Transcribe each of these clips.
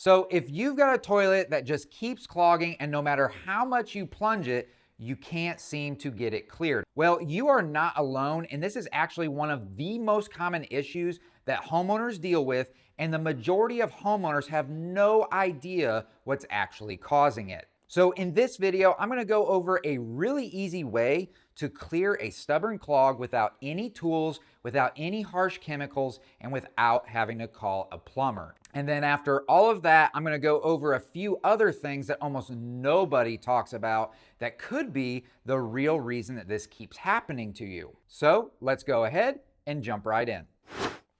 So if you've got a toilet that just keeps clogging and no matter how much you plunge it, you can't seem to get it cleared. Well, you are not alone, and this is actually one of the most common issues that homeowners deal with, and the majority of homeowners have no idea what's actually causing it. So in this video, I'm gonna go over a really easy way to clear a stubborn clog without any tools, without any harsh chemicals, and without having to call a plumber. And then after all of that, I'm gonna go over a few other things that almost nobody talks about that could be the real reason that this keeps happening to you. So let's go ahead and jump right in.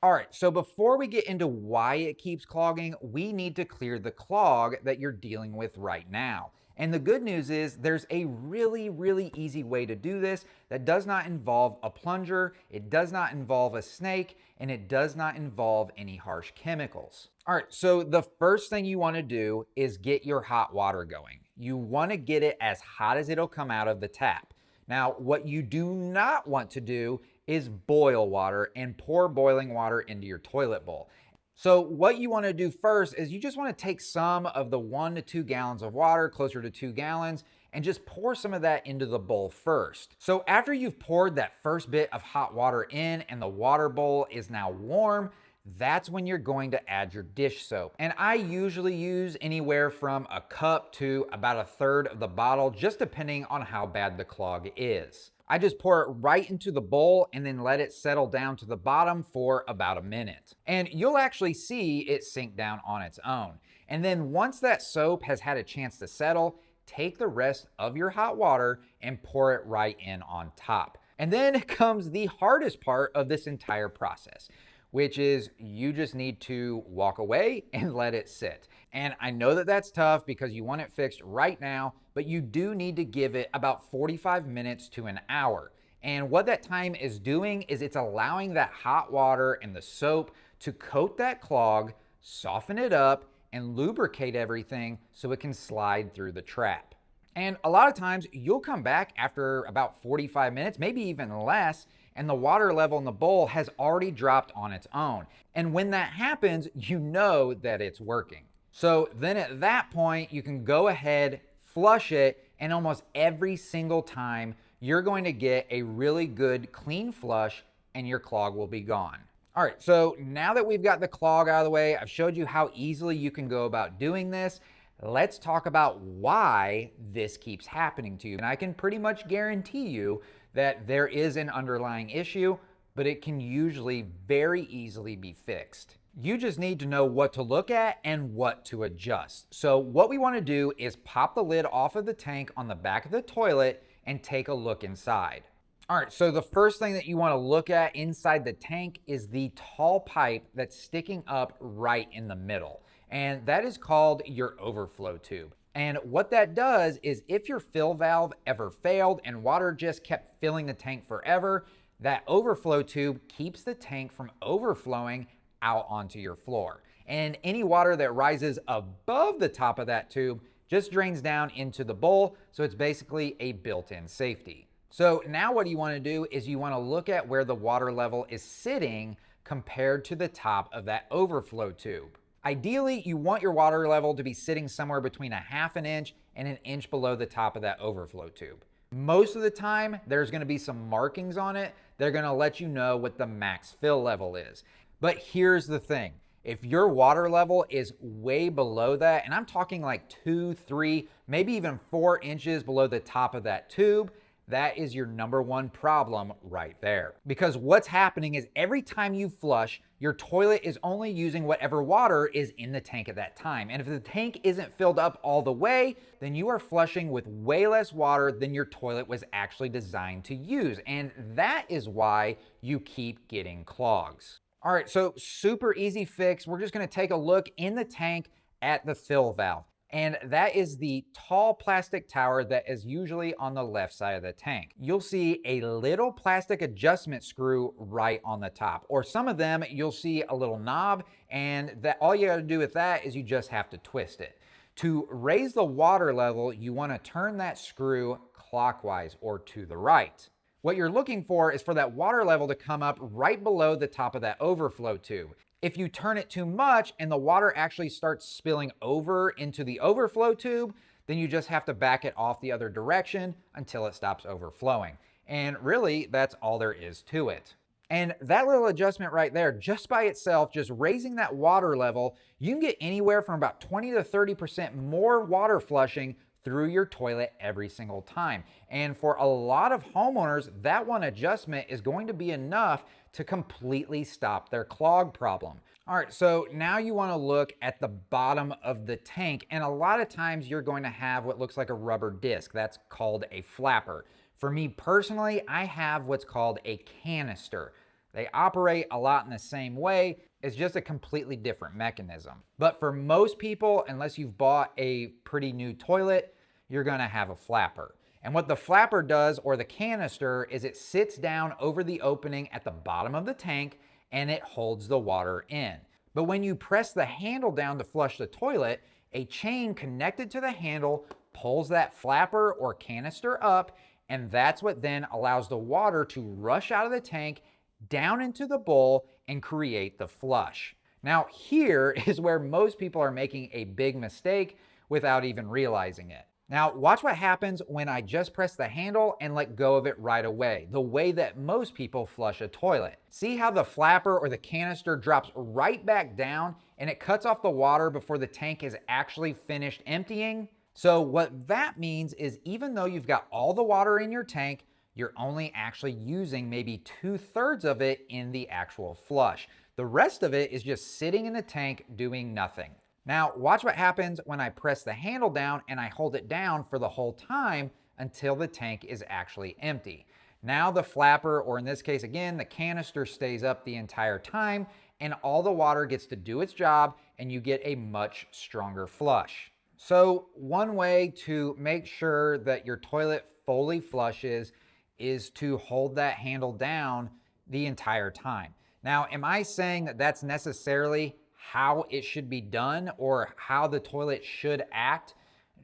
All right, so before we get into why it keeps clogging, we need to clear the clog that you're dealing with right now. And the good news is there's a really easy way to do this that does not involve a plunger, it does not involve a snake, and it does not involve any harsh chemicals. All right, so the first thing you want to do is get your hot water going. You want to get it as hot as it'll come out of the tap. Now, what you do not want to do is boil water and pour boiling water into your toilet bowl. So what you want to do first is you just want to take some of the 1 to 2 gallons of water, closer to 2 gallons, and just pour some of that into the bowl first. So after you've poured that first bit of hot water in and the water bowl is now warm, that's when you're going to add your dish soap. And I usually use anywhere from a cup to about a third of the bottle, just depending on how bad the clog is. I just pour it right into the bowl and then let it settle down to the bottom for about a minute. And you'll actually see it sink down on its own. And then once that soap has had a chance to settle, take the rest of your hot water and pour it right in on top. And then comes the hardest part of this entire process, which is you just need to walk away and let it sit. And I know that that's tough because you want it fixed right now, but you do need to give it about 45 minutes to an hour. And what that time is doing is it's allowing that hot water and the soap to coat that clog, soften it up, and lubricate everything so it can slide through the trap. And a lot of times you'll come back after about 45 minutes, maybe even less, and the water level in the bowl has already dropped on its own. And when that happens, you know that it's working. So then at that point, you can go ahead, flush it, and almost every single time, you're going to get a really good clean flush and your clog will be gone. All right, so now that we've got the clog out of the way, I've showed you how easily you can go about doing this. Let's talk about why this keeps happening to you. And I can pretty much guarantee you that there is an underlying issue, but it can usually very easily be fixed. You just need to know what to look at and what to adjust. So what we want to do is pop the lid off of the tank on the back of the toilet and take a look inside. All right, so the first thing that you want to look at inside the tank is the tall pipe that's sticking up right in the middle. And that is called your overflow tube. And what that does is if your fill valve ever failed and water just kept filling the tank forever, that overflow tube keeps the tank from overflowing out onto your floor. And any water that rises above the top of that tube just drains down into the bowl, so it's basically a built-in safety. So now what you want to do is you want to look at where the water level is sitting compared to the top of that overflow tube. Ideally, you want your water level to be sitting somewhere between a ½ inch and an inch below the top of that overflow tube. Most of the time, there's going to be some markings on it. They're going to let you know what the max fill level is. But here's the thing. If your water level is way below that, and I'm talking like 2, 3, maybe even 4 inches below the top of that tube, that is your #1 problem right there. Because what's happening is every time you flush, your toilet is only using whatever water is in the tank at that time. And if the tank isn't filled up all the way, then you are flushing with way less water than your toilet was actually designed to use. And that is why you keep getting clogs. All right, so super easy fix. We're just gonna take a look in the tank at the fill valve. And that is the tall plastic tower that is usually on the left side of the tank. You'll see a little plastic adjustment screw right on the top, or some of them you'll see a little knob, and that all you gotta do with that is you just have to twist it. To raise the water level, you wanna turn that screw clockwise or to the right. What you're looking for is for that water level to come up right below the top of that overflow tube. If you turn it too much and the water actually starts spilling over into the overflow tube, then you just have to back it off the other direction until it stops overflowing. And really, that's all there is to it. And that little adjustment right there, just by itself, just raising that water level, you can get anywhere from about 20 to 30% more water flushing through your toilet every single time. And for a lot of homeowners, that one adjustment is going to be enough to completely stop their clog problem. All right, so now you want to look at the bottom of the tank, and a lot of times you're going to have what looks like a rubber disc. That's called a flapper. For me personally, I have what's called a canister. They operate a lot in the same way. It's just a completely different mechanism. But for most people, unless you've bought a pretty new toilet, you're gonna have a flapper. And what the flapper does, or the canister, is it sits down over the opening at the bottom of the tank and it holds the water in. But when you press the handle down to flush the toilet, a chain connected to the handle pulls that flapper or canister up, and that's what then allows the water to rush out of the tank down into the bowl and create the flush. Now here is where most people are making a big mistake without even realizing it. Now watch what happens when I just press the handle and let go of it right away, the way that most people flush a toilet. See how the flapper or the canister drops right back down and it cuts off the water before the tank is actually finished emptying? So what that means is even though you've got all the water in your tank, you're only actually using maybe 2/3 of it in the actual flush. The rest of it is just sitting in the tank doing nothing. Now watch what happens when I press the handle down and I hold it down for the whole time until the tank is actually empty. Now the flapper, or in this case again, the canister, stays up the entire time and all the water gets to do its job and you get a much stronger flush. So one way to make sure that your toilet fully flushes is to hold that handle down the entire time. Now, am I saying that that's necessarily how it should be done or how the toilet should act?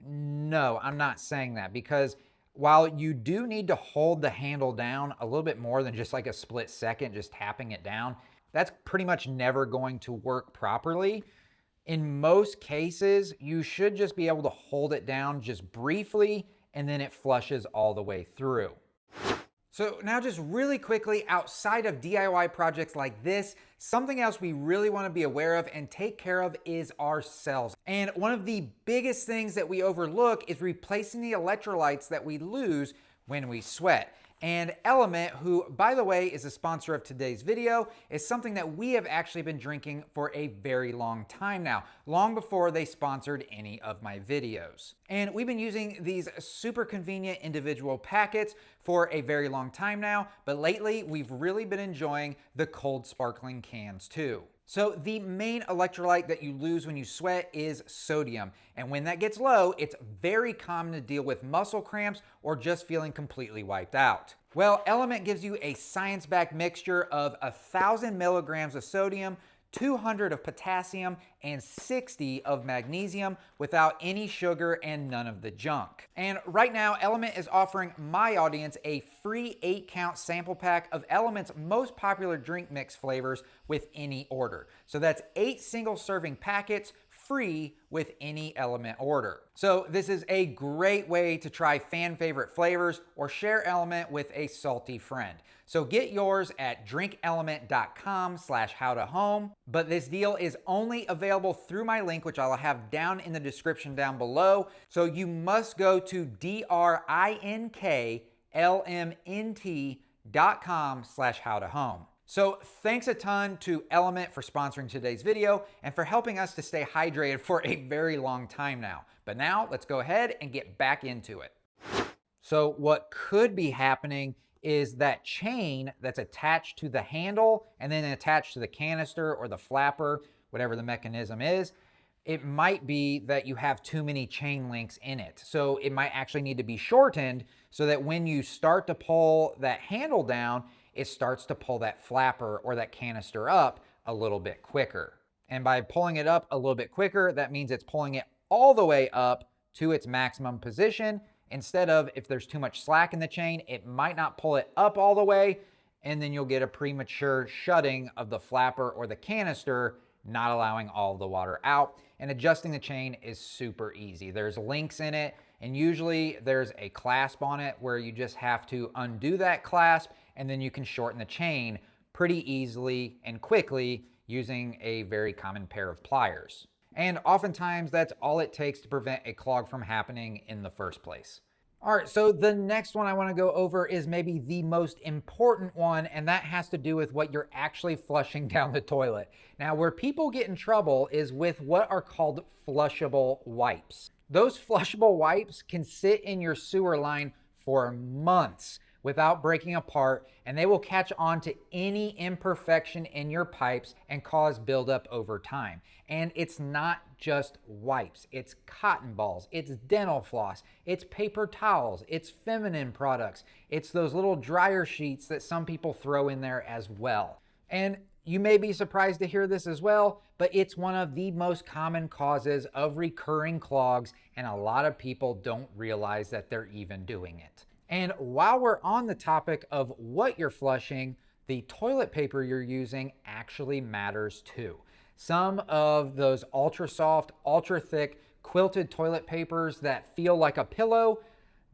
No, I'm not saying that, because while you do need to hold the handle down a little bit more than just like a split second, just tapping it down, that's pretty much never going to work properly. In most cases, you should just be able to hold it down just briefly and then it flushes all the way through. So now just really quickly, outside of DIY projects like this, something else we really want to be aware of and take care of is ourselves. And one of the biggest things that we overlook is replacing the electrolytes that we lose when we sweat. And Element, who by the way is a sponsor of today's video, is something that we have actually been drinking for a very long time now, long before they sponsored any of my videos. And we've been using these super convenient individual packets for a very long time now, but lately we've really been enjoying the cold sparkling cans too. So the main electrolyte that you lose when you sweat is sodium. And when that gets low, it's very common to deal with muscle cramps or just feeling completely wiped out. Well, Element gives you a science-backed mixture of 1,000 milligrams of sodium, 200 of potassium, and 60 of magnesium without any sugar and none of the junk. And right now, Element is offering my audience a free 8-count sample pack of Element's most popular drink mix flavors with any order. So that's 8 single-serving packets free with any Element order. So this is a great way to try fan favorite flavors or share Element with a salty friend. So get yours at drinkelement.com/howtohome. But this deal is only available through my link, which I'll have down in the description down below. So you must go to drinklmnt.com/howtohome. So thanks a ton to Element for sponsoring today's video and for helping us to stay hydrated for a very long time now. But now let's go ahead and get back into it. So what could be happening is that chain that's attached to the handle and then attached to the canister or the flapper, whatever the mechanism is, it might be that you have too many chain links in it. So it might actually need to be shortened so that when you start to pull that handle down, it starts to pull that flapper or that canister up a little bit quicker. And by pulling it up a little bit quicker, that means it's pulling it all the way up to its maximum position. Instead of, if there's too much slack in the chain, it might not pull it up all the way. and then you'll get a premature shutting of the flapper or the canister, not allowing all of the water out. And adjusting the chain is super easy. There's links in it, and usually there's a clasp on it where you just have to undo that clasp, and then you can shorten the chain pretty easily and quickly using a very common pair of pliers. And oftentimes that's all it takes to prevent a clog from happening in the first place. All right, so the next one I want to go over is maybe the most important one, and that has to do with what you're actually flushing down the toilet. Now, where people get in trouble is with what are called flushable wipes. Those flushable wipes can sit in your sewer line for months without breaking apart, and they will catch on to any imperfection in your pipes and cause buildup over time. And it's not just wipes, it's cotton balls, it's dental floss, it's paper towels, it's feminine products, it's those little dryer sheets that some people throw in there as well. And you may be surprised to hear this as well, but it's one of the most common causes of recurring clogs, and a lot of people don't realize that they're even doing it. And while we're on the topic of what you're flushing, the toilet paper you're using actually matters too. Some of those ultra soft, ultra thick quilted toilet papers that feel like a pillow,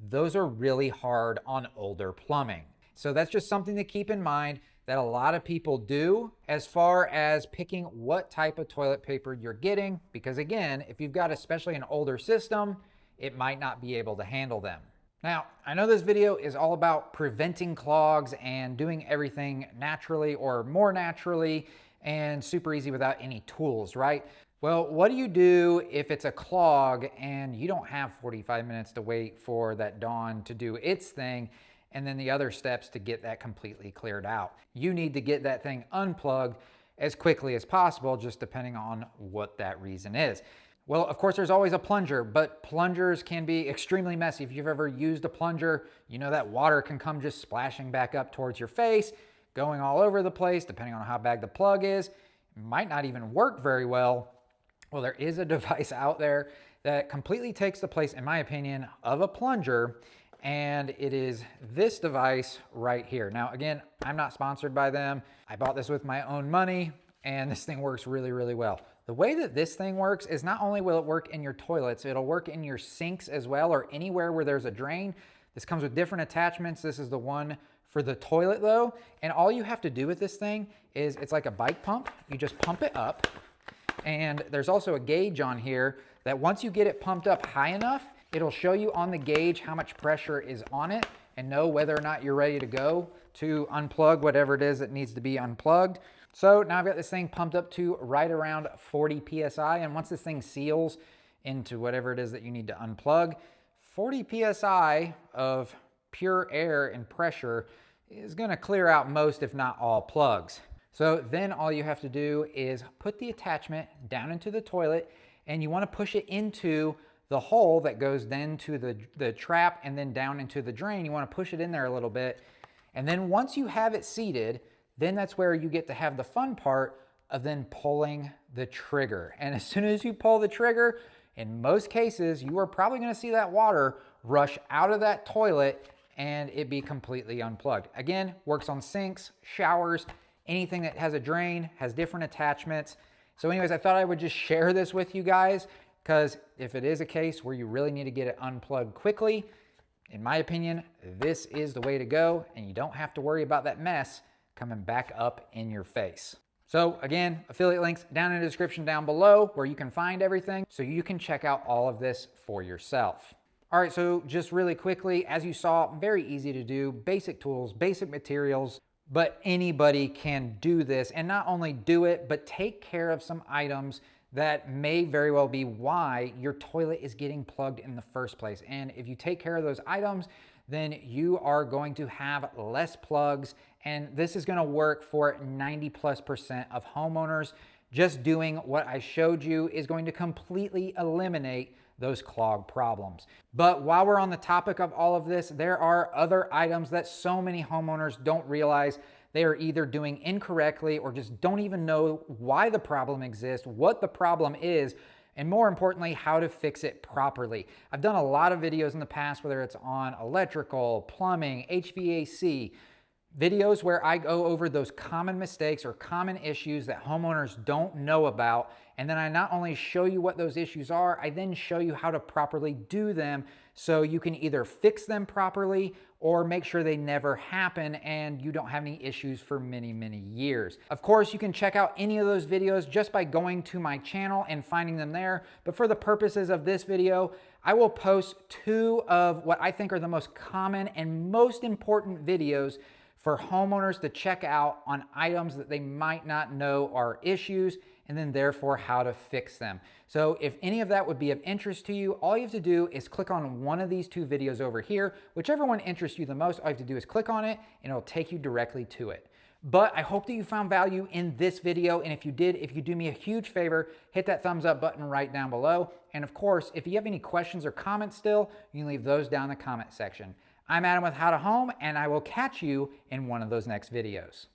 those are really hard on older plumbing. So that's just something to keep in mind that a lot of people do as far as picking what type of toilet paper you're getting, because again, if you've got especially an older system, it might not be able to handle them. Now, I know this video is all about preventing clogs and doing everything naturally or more naturally and super easy without any tools, right? Well, what do you do if it's a clog and you don't have 45 minutes to wait for that Dawn to do its thing and then the other steps to get that completely cleared out? You need to get that thing unplugged as quickly as possible, just depending on what that reason is. Well, of course, there's always a plunger, but plungers can be extremely messy. If you've ever used a plunger, you know that water can come just splashing back up towards your face, going all over the place, depending on how bad the plug is. It might not even work very well. Well, there is a device out there that completely takes the place, in my opinion, of a plunger, and it is this device right here. Now, again, I'm not sponsored by them. I bought this with my own money, and this thing works really, really well. The way that this thing works is not only will it work in your toilets, it'll work in your sinks as well, or anywhere where there's a drain. This comes with different attachments. This is the one for the toilet though. And all you have to do with this thing is it's like a bike pump. You just pump it up. And there's also a gauge on here that once you get it pumped up high enough, it'll show you on the gauge how much pressure is on it and know whether or not you're ready to go to unplug whatever it is that needs to be unplugged. So now I've got this thing pumped up to right around 40 PSI. And once this thing seals into whatever it is that you need to unplug, 40 PSI of pure air and pressure is gonna clear out most, if not all, plugs. So then all you have to do is put the attachment down into the toilet, and you wanna push it into the hole that goes then to the trap and then down into the drain. You wanna push it in there a little bit. And then once you have it seated, then that's where you get to have the fun part of then pulling the trigger. And as soon as you pull the trigger, in most cases, you are probably gonna see that water rush out of that toilet and it be completely unplugged. Again, works on sinks, showers, anything that has a drain, has different attachments. So anyways, I thought I would just share this with you guys, because if it is a case where you really need to get it unplugged quickly, in my opinion, this is the way to go, and you don't have to worry about that mess coming back up in your face. So again, affiliate links down in the description down below where you can find everything so you can check out all of this for yourself. All right, so just really quickly, as you saw, very easy to do, basic tools, basic materials, but anybody can do this, and not only do it, but take care of some items that may very well be why your toilet is getting plugged in the first place. And if you take care of those items, then you are going to have less plugs, and this is gonna work for 90+% of homeowners. Just doing what I showed you is going to completely eliminate those clog problems. But while we're on the topic of all of this, there are other items that so many homeowners don't realize they are either doing incorrectly or just don't even know why the problem exists, what the problem is, and more importantly, how to fix it properly. I've done a lot of videos in the past, whether it's on electrical, plumbing, HVAC, videos where I go over those common mistakes or common issues that homeowners don't know about. And then I not only show you what those issues are, I then show you how to properly do them so you can either fix them properly or make sure they never happen and you don't have any issues for many, many years. Of course, you can check out any of those videos just by going to my channel and finding them there. But for the purposes of this video, I will post 2 of what I think are the most common and most important videos for homeowners to check out on items that they might not know are issues, and then therefore how to fix them. So if any of that would be of interest to you, all you have to do is click on one of these 2 videos over here. Whichever one interests you the most, all you have to do is click on it and it'll take you directly to it. But I hope that you found value in this video, and if you did, if you do me a huge favor, hit that thumbs up button right down below. And of course, if you have any questions or comments still, you can leave those down in the comment section. I'm Adam with How to Home, and I will catch you in one of those next videos.